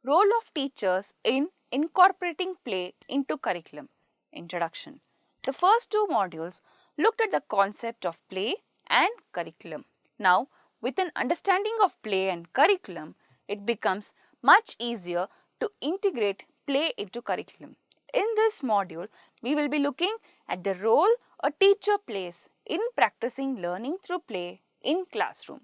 Role of teachers in incorporating play into curriculum. Introduction. The first two modules looked at the concept of play and curriculum. Now, with an understanding of play and curriculum, it becomes much easier to integrate play into curriculum. In this module, we will be looking at the role a teacher plays in practicing learning through play in classroom.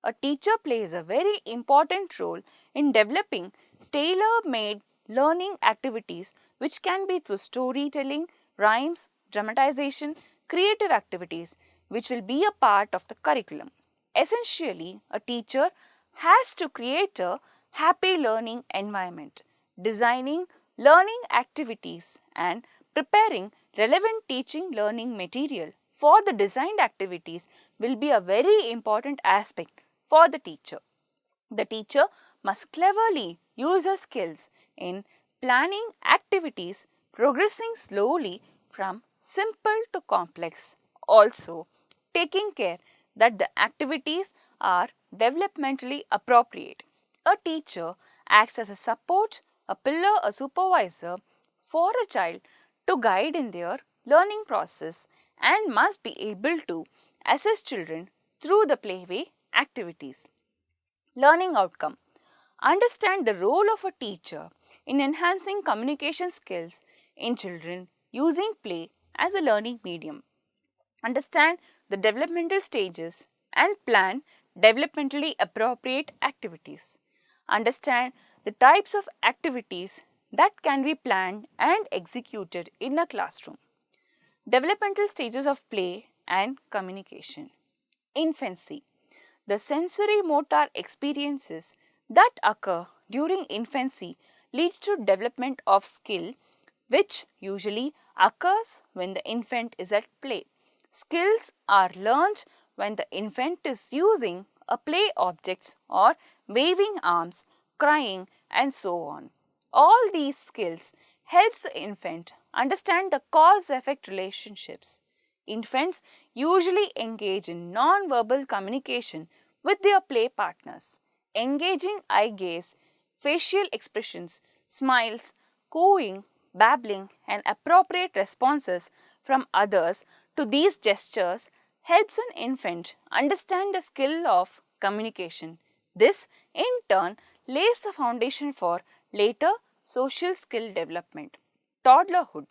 A teacher plays a very important role in developing tailor-made learning activities which can be through storytelling, rhymes, dramatization, creative activities which will be a part of the curriculum. Essentially, a teacher has to create a happy learning environment, designing learning activities and preparing relevant teaching learning material for the designed activities will be a very important aspect for the teacher. The teacher must cleverly use her skills in planning activities, progressing slowly from simple to complex. Also, taking care that the activities are developmentally appropriate. A teacher acts as a support, a pillar, a supervisor for a child to guide in their learning process and must be able to assist children through the playway activities. Learning outcome. Understand the role of a teacher in enhancing communication skills in children using play as a learning medium. Understand the developmental stages and plan developmentally appropriate activities. Understand the types of activities that can be planned and executed in a classroom. Developmental stages of play and communication. Infancy. The sensory motor experiences that occur during infancy leads to development of skill which usually occurs when the infant is at play. Skills are learned when the infant is using a play objects or waving arms, crying and so on. All these skills helps the infant understand the cause-effect relationships. Infants usually engage in non-verbal communication with their play partners, engaging eye gaze, facial expressions, smiles, cooing, babbling and appropriate responses from others to these gestures helps an infant understand the skill of communication. This in turn lays the foundation for later social skill development. Toddlerhood.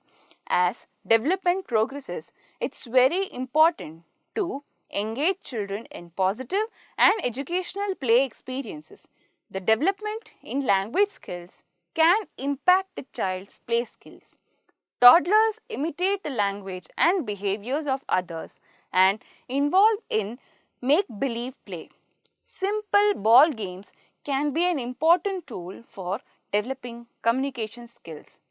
As development progresses, it's very important to engage children in positive and educational play experiences. The development in language skills can impact the child's play skills. Toddlers imitate the language and behaviors of others and involve in make-believe play. Simple ball games can be an important tool for developing communication skills.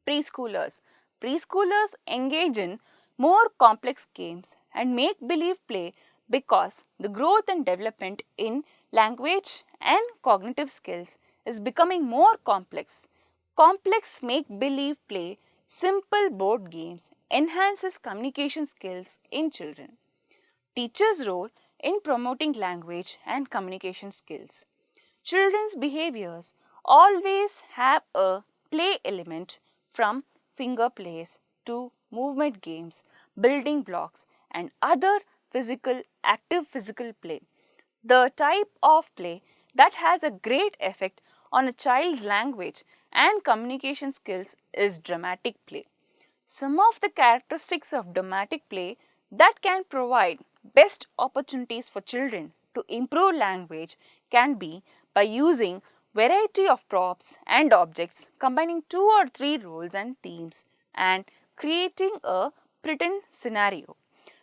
Preschoolers. Preschoolers engage in more complex games and make-believe play because the growth and development in language and cognitive skills is becoming more complex. Complex make-believe play, simple board games enhances communication skills in children. Teachers' role in promoting language and communication skills. Children's behaviors always have a play element from finger plays to movement games, building blocks and other active physical play. The type of play that has a great effect on a child's language and communication skills is dramatic play. Some of the characteristics of dramatic play that can provide best opportunities for children to improve language can be by using variety of props and objects, combining 2 or 3 roles and themes and creating a pretend scenario.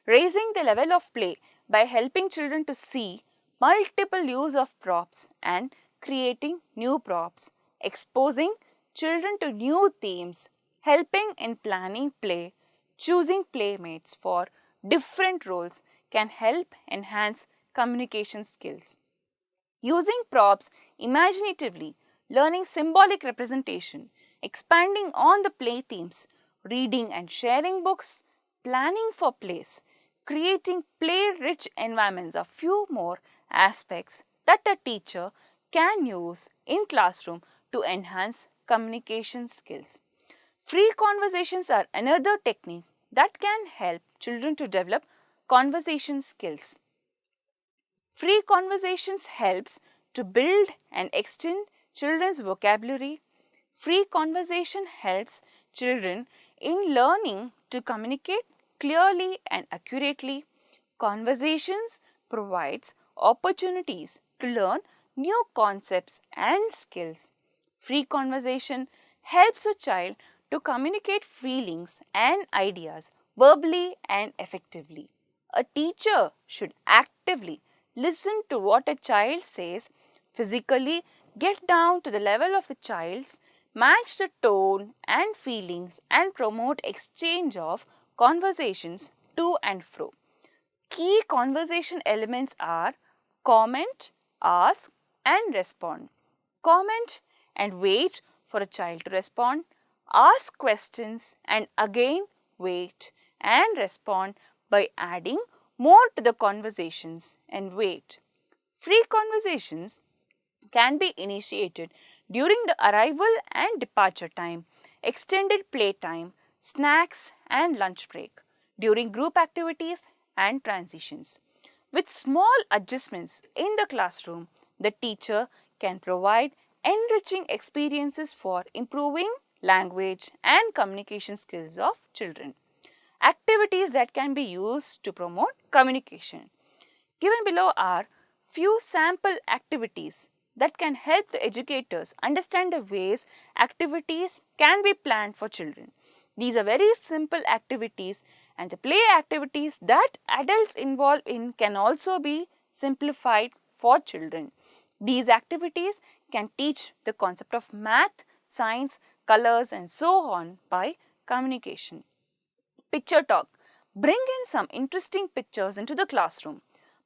Raising the level of play by helping children to see multiple use of props and creating new props. Exposing children to new themes, helping in planning play, choosing playmates for different roles can help enhance communication skills. Using props imaginatively, learning symbolic representation, expanding on the play themes, reading and sharing books, planning for plays, creating play-rich environments are few more aspects that a teacher can use in classroom to enhance communication skills. Free conversations are another technique that can help children to develop conversation skills. Free conversations helps to build and extend children's vocabulary. Free conversation helps children in learning to communicate clearly and accurately. Conversations provides opportunities to learn new concepts and skills. Free conversation helps a child to communicate feelings and ideas verbally and effectively. A teacher should actively listen to what a child says, physically get down to the level of the child's, match the tone and feelings, and promote exchange of conversations to and fro. Key conversation elements are comment, ask, and respond. Comment and wait for a child to respond. Ask questions and again wait and respond by adding more to the conversations and wait. Free conversations can be initiated during the arrival and departure time, extended play time, snacks and lunch break, during group activities and transitions. With small adjustments in the classroom, the teacher can provide enriching experiences for improving language and communication skills of children. Activities that can be used to promote communication. Given below are few sample activities that can help the educators understand the ways activities can be planned for children. These are very simple activities, and the play activities that adults involved in can also be simplified for children. These activities can teach the concept of math, science, colors and so on by communication. Picture talk. Bring in some interesting pictures into the classroom.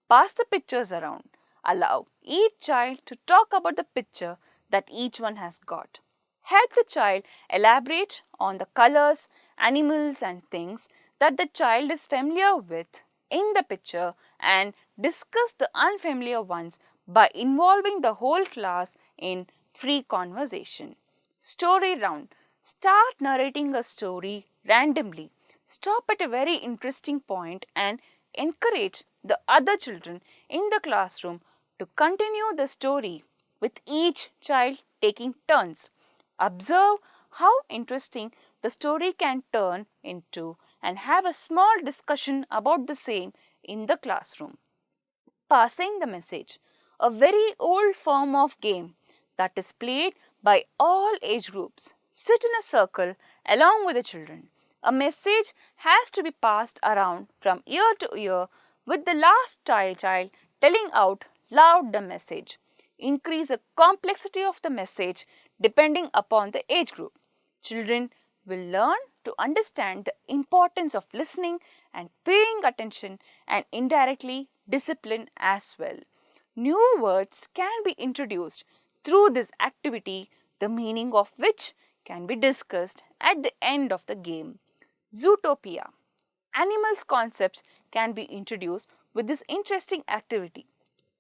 Pass the pictures around. Allow each child to talk about the picture that each one has got. Help the child elaborate on the colors, animals and things that the child is familiar with in the picture and discuss the unfamiliar ones by involving the whole class in free conversation. Story round. Start narrating a story randomly. Stop at a very interesting point and encourage the other children in the classroom to continue the story with each child taking turns. Observe how interesting the story can turn into and have a small discussion about the same in the classroom. Passing the message. A very old form of game that is played by all age groups. Sit in a circle along with the children. A message has to be passed around from ear to ear with the last child telling out loud the message. Increase the complexity of the message depending upon the age group. Children will learn to understand the importance of listening and paying attention and indirectly discipline as well. New words can be introduced through this activity, the meaning of which can be discussed at the end of the game. Zootopia. Animals concepts can be introduced with this interesting activity.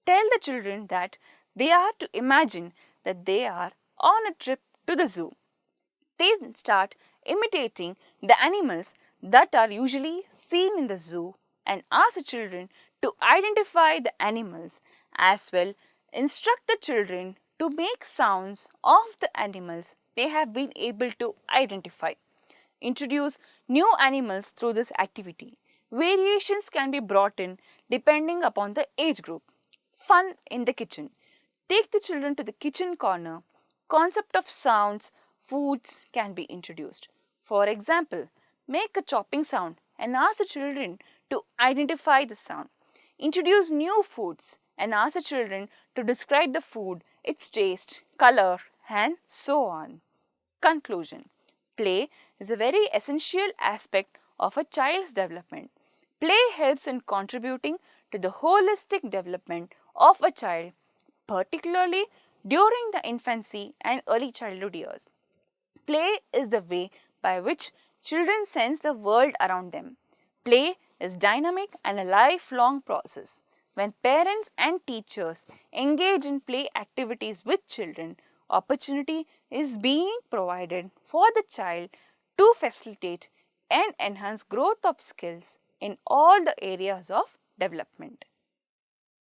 Tell the children that they are to imagine that they are on a trip to the zoo. They start imitating the animals that are usually seen in the zoo and ask the children to identify the animals as well. Instruct the children to make sounds of the animals they have been able to identify. Introduce new animals through this activity. Variations can be brought in depending upon the age group. Fun in the kitchen. Take the children to the kitchen corner. Concept of sounds, foods can be introduced. For example, make a chopping sound and ask the children to identify the sound. Introduce new foods and ask the children to describe the food, its taste, color, and so on. Conclusion. Play is a very essential aspect of a child's development. Play helps in contributing to the holistic development of a child, particularly during the infancy and early childhood years. Play is the way by which children sense the world around them. Play is dynamic and a lifelong process. When parents and teachers engage in play activities with children, opportunity is being provided for the child to facilitate and enhance growth of skills in all the areas of development.